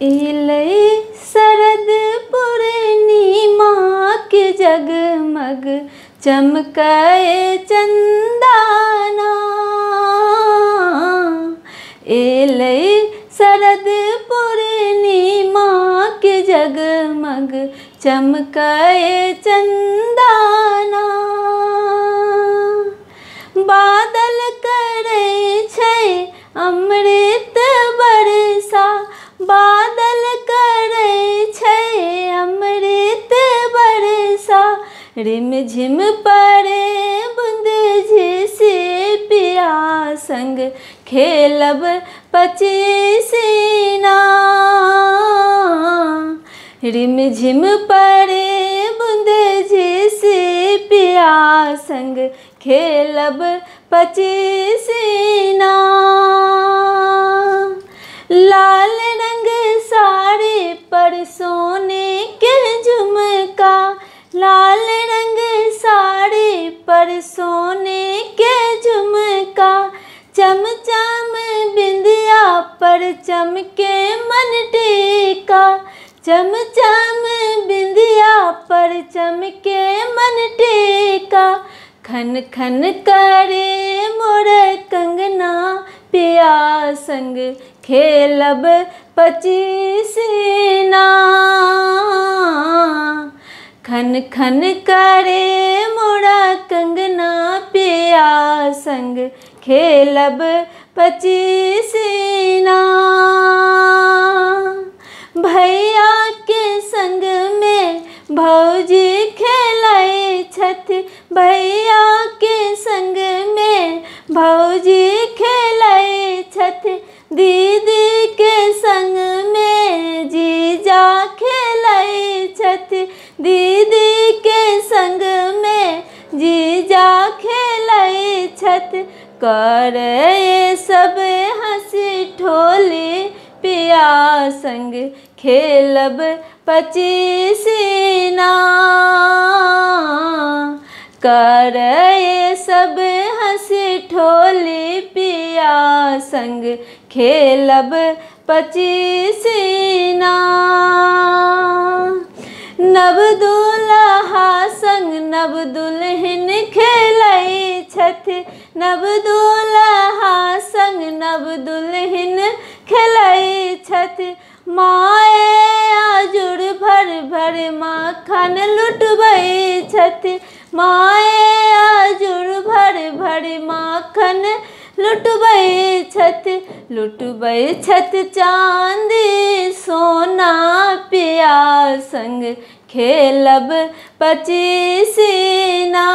एलै शरद पूर्णिमा के जगमग चमकै चंदाना। एलै शरद पूर्णिमा के जगमग चमकै चंदाना। बादल करै छै अमृत बरसा, बादल करै छै अमृत बरसा। रिम झिम पड़े बूंद झिसी पिया संग खेलब पचीसीना। रिम झिम पड़े बूंद झिसी पिया संग खेलब पचीसीना। लाल रंग साड़ी पर सोने के झुमका, लाल रंग साड़ी पर सोने के झुमका। चमचम बिंदिया पर चमके मन टीका, चमचम बिंदिया पर चमके मन टीका। खन खन करे मोर कंगना पिया संग खेलब पचीसीना। खन खन करे मोरा कंगना पिया संग खेलब पचीसीना। भैया के संग में भौजी खेलै छथि, भैया के संग में भौजी खेलै छथि। दीदी के संग में जीजा खेलै छथि, दीदी के संग में जीजा खेलै छथि। करे सब हंसी ठोली पिया संग खेलब पचीसीना। करे सब हंसी ठोली पिया संग खेलब पचीसीना। नव दुल्हा संग नव दुल्हन खेलै छथि, नव दुल्हा संग नव दुल्हन खेलै छथि। माए आजुर भर भर माखन लुटबै छथि, माए आजुर भर भर माखन लुटबै छथि। लुटबै छथि चांदी सोना पिया संग खेलब पचीसीना।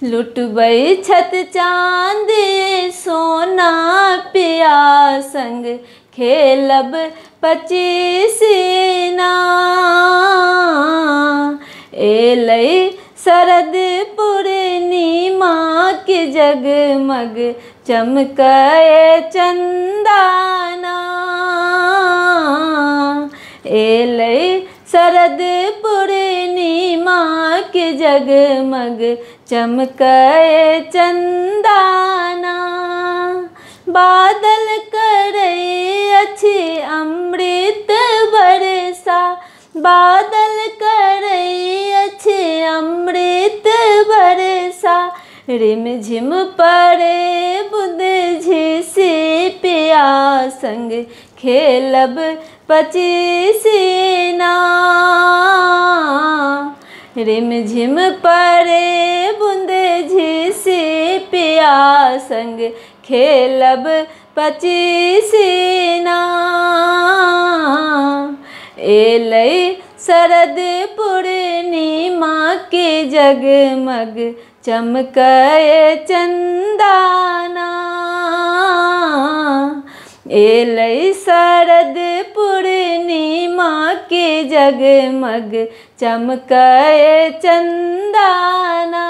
लुटबै छथि चांदी सोना पिया संग खेलब पचीसीना। एलै शरद पूर्णिमा के जगमग चमकै चंदाना। एलै शरद पूर्णिमा के जगमग चमकै चंदाना। बादल करै अछि अमृत बरसा, बादल करै अछि अमृत बरसा। रिम झिम पड़े बूंद झिसी पिया संग खेलब पचीसीना। रिम झिम पड़े बूंद झिसी पिया संग खेलब पचीसीना। एलै शरद पूर्णिमा के जगमग चमकै चंदाना। एलै शरद पूर्णिमा के जगमग चमकै चंदाना।